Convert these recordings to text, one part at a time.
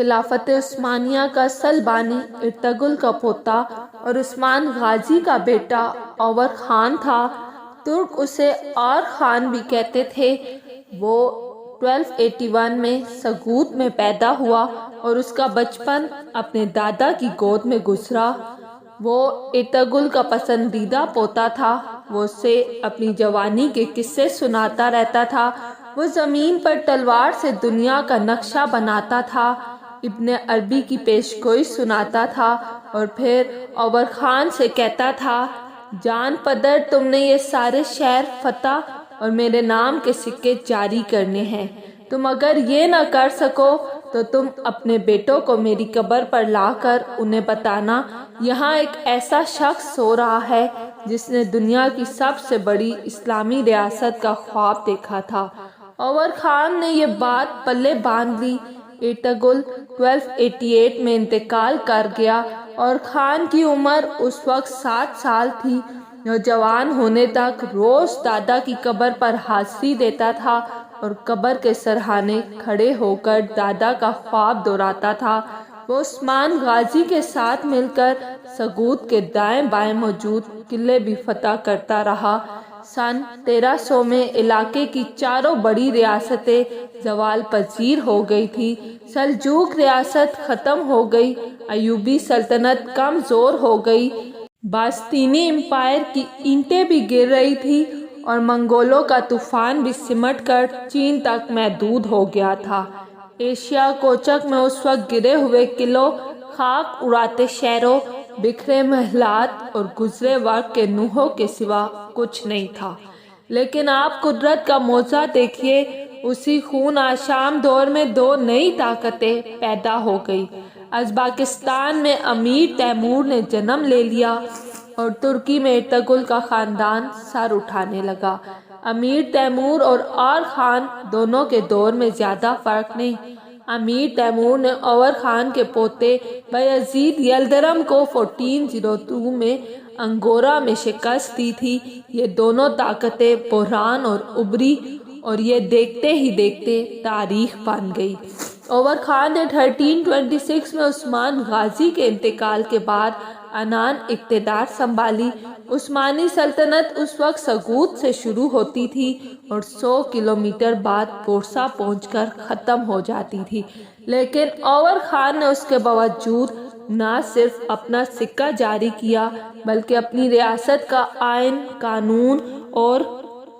خلافت عثمانیہ کا سلبانی ارطغرل کا پوتا اور عثمان غازی کا بیٹا اور خان تھا۔ ترک اسے اور خان بھی کہتے تھے۔ وہ 1281 میں سگوت میں پیدا ہوا اور اس کا بچپن اپنے دادا کی گود میں گزرا۔ وہ ارطغرل کا پسندیدہ پوتا تھا۔ وہ اسے اپنی جوانی کے قصے سناتا رہتا تھا۔ وہ زمین پر تلوار سے دنیا کا نقشہ بناتا تھا، ابن عربی کی پیش گوئی سناتا تھا اور پھر اور خان سے کہتا تھا، جان پدر تم نے یہ سارے شہر فتح اور میرے نام کے سکے جاری کرنے ہیں۔ تم اگر یہ نہ کر سکو تو تم اپنے بیٹوں کو میری قبر پر لا کر انہیں بتانا، یہاں ایک ایسا شخص سو رہا ہے جس نے دنیا کی سب سے بڑی اسلامی ریاست کا خواب دیکھا تھا۔ اور خان نے یہ بات پلے باندھ لی۔ ارطغرل 1288 میں انتقال کر گیا اور خان کی عمر اس وقت 7 سال تھی۔ نوجوان ہونے تک روز دادا کی قبر پر حاضری دیتا تھا اور قبر کے سرہانے کھڑے ہو کر دادا کا خواب دہراتا تھا۔ وہ عثمان غازی کے ساتھ مل کر سگوت کے دائیں بائیں موجود قلعے بھی فتح کرتا رہا۔ سن 1300 میں علاقے کی چاروں بڑی ریاستیں زوال پذیر ہو گئی تھی۔ سلجوق ریاست ختم ہو گئی، ایوبی سلطنت کمزور ہو گئی، بازنطینی امپائر کی اینٹیں بھی گر رہی تھی اور منگولوں کا طوفان بھی سمٹ کر چین تک محدود ہو گیا تھا۔ ایشیا کوچک میں اس وقت گرے ہوئے قلعوں، خاک اڑاتے شہروں، بکھرے محلات اور گزرے وقت کے نوحوں کے سوا کچھ نہیں تھا۔ لیکن آپ قدرت کا معجزہ دیکھیے، اسی خون آشام دور میں 2 نئی طاقتیں پیدا ہو گئی۔ ازبکستان میں امیر تیمور نے جنم لے لیا اور ترکی میں ارطغرل کا خاندان سر اٹھانے لگا۔ امیر تیمور اور خان دونوں کے دور میں زیادہ فرق نہیں۔ امیر تیمور نے اور خان کے پوتے بایزید یلدرم کو 1402 میں انگورا میں شکست دی تھی۔ یہ دونوں طاقتیں بحران اور ابھری اور یہ دیکھتے ہی دیکھتے تاریخ بن گئی۔ اور خان نے 1326 میں عثمان غازی کے انتقال کے بعد عنان اقتدار سنبھالی۔ عثمانی سلطنت اس وقت سگوت سے شروع ہوتی تھی اور 100 کلومیٹر بعد بورسا پہنچ کر ختم ہو جاتی تھی، لیکن اور خان نے اس کے باوجود نہ صرف اپنا سکہ جاری کیا بلکہ اپنی ریاست کا آئین، قانون اور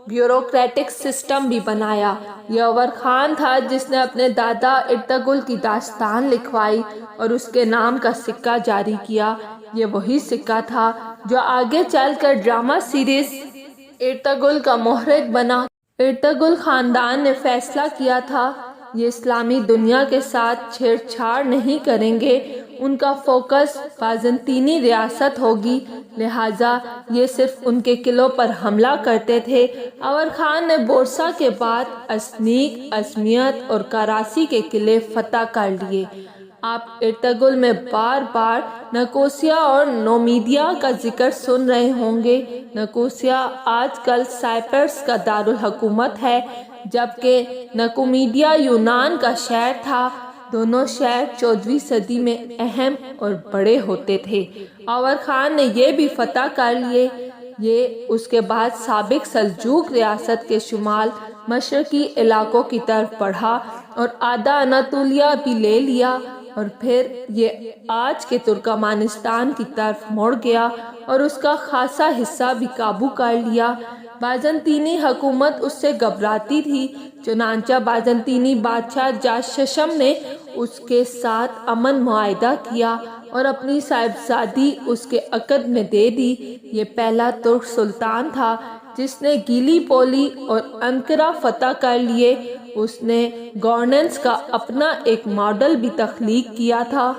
بیوروکریٹک سسٹم بھی بنایا۔ یہ اور خان تھا جس نے اپنے دادا ارطغرل کی داستان لکھوائی اور اس کے نام کا سکہ جاری کیا۔ یہ وہی سکہ تھا جو آگے چل کر ڈرامہ سیریز ارطغرل کا محرک بنا۔ ارطغرل خاندان نے فیصلہ کیا تھا یہ اسلامی دنیا کے ساتھ چھیڑ چھاڑ نہیں کریں گے، ان کا فوکس بازنطینی ریاست ہوگی، لہٰذا یہ صرف ان کے قلعوں پر حملہ کرتے تھے۔ اور خان نے بورسا کے بعد اسنیک، ازمیت اور کراسی کے قلعے فتح کر لیے۔ آپ ارطغرل میں بار بار نکوسیا اور نومیدیا کا ذکر سن رہے ہوں گے۔ نکوسیا آج کل سائپرس کا دارالحکومت ہے، جبکہ نکومیڈیا یونان کا شہر تھا۔ دونوں شہر 14ویں صدی میں اہم اور بڑے ہوتے تھے۔ اور خان نے یہ بھی فتح کر لیے۔ یہ اس کے بعد سابق سلجوق ریاست کے شمال مشرقی علاقوں کی طرف بڑھا اور آدھا اناطولیہ بھی لے لیا، اور پھر یہ آج کے ترکمانستان کی طرف مڑ گیا اور اس کا خاصا حصہ بھی قابو کر لیا۔ بازنطینی حکومت اس سے گھبراتی تھی، چنانچہ بازنطینی بادشاہ جاششم نے اس کے ساتھ امن معاہدہ کیا اور اپنی صاحبزادی اس کے عقد میں دے دی۔ یہ پہلا ترک سلطان تھا جس نے گیلی پولی اور انقرہ فتح کر لیے۔ اس نے گورننس کا اپنا ایک ماڈل بھی تخلیق کیا تھا۔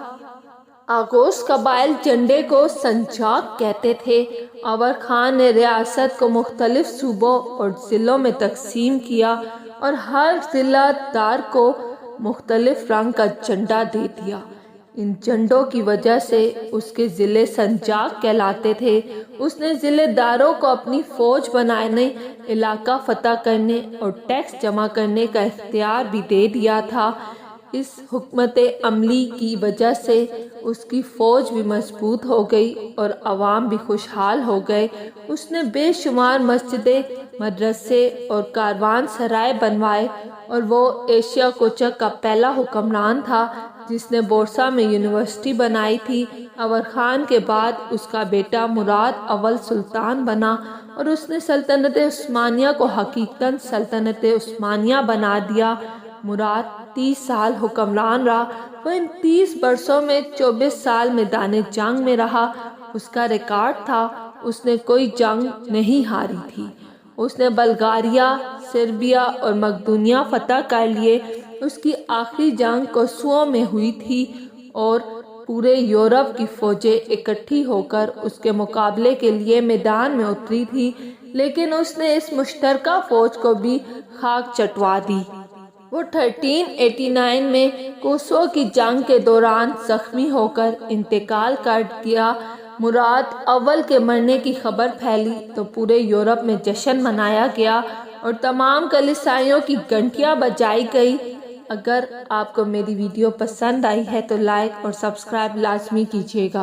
آغوز قبائل جھنڈے کو سنجاق کہتے تھے۔ اور خان نے ریاست کو مختلف صوبوں اور ضلعوں میں تقسیم کیا اور ہر ضلع دار کو مختلف رنگ کا جھنڈا دے دیا۔ ان جھنڈوں کی وجہ سے اس کے ضلع سنجاق کہلاتے تھے۔ اس نے ضلع داروں کو اپنی فوج بنانے، علاقہ فتح کرنے اور ٹیکس جمع کرنے کا اختیار بھی دے دیا تھا۔ اس حکمت عملی کی وجہ سے اس کی فوج بھی مضبوط ہو گئی اور عوام بھی خوشحال ہو گئے۔ اس نے بے شمار مسجدیں، مدرسے اور کاروان سرائے بنوائے اور وہ ایشیا کوچک کا پہلا حکمران تھا جس نے بورسا میں یونیورسٹی بنائی تھی۔ اور خان کے بعد اس کا بیٹا مراد اول سلطان بنا اور اس نے سلطنت عثمانیہ کو حقیقتاً سلطنت عثمانیہ بنا دیا۔ مراد 30 سال حکمران رہا۔ وہ ان 30 برسوں میں 24 سال میدان جنگ میں رہا۔ اس کا ریکارڈ تھا اس نے کوئی جنگ نہیں ہاری تھی۔ اس نے بلغاریہ، سربیا اور مقدونیہ فتح کر لیے۔ اس کی آخری جنگ کوسوو میں ہوئی تھی اور پورے یورپ کی فوجیں اکٹھی ہو کر اس کے مقابلے کے لیے میدان میں اتری تھی، لیکن اس نے اس مشترکہ فوج کو بھی خاک چٹوا دی۔ وہ 1389 میں کوسوو کی جنگ کے دوران زخمی ہو کر انتقال کر گیا۔ مراد اول کے مرنے کی خبر پھیلی تو پورے یورپ میں جشن منایا گیا اور تمام کلیسائیوں کی گھنٹیاں بجائی گئی۔ اگر آپ کو میری ویڈیو پسند آئی ہے تو لائک اور سبسکرائب لازمی کیجیے گا۔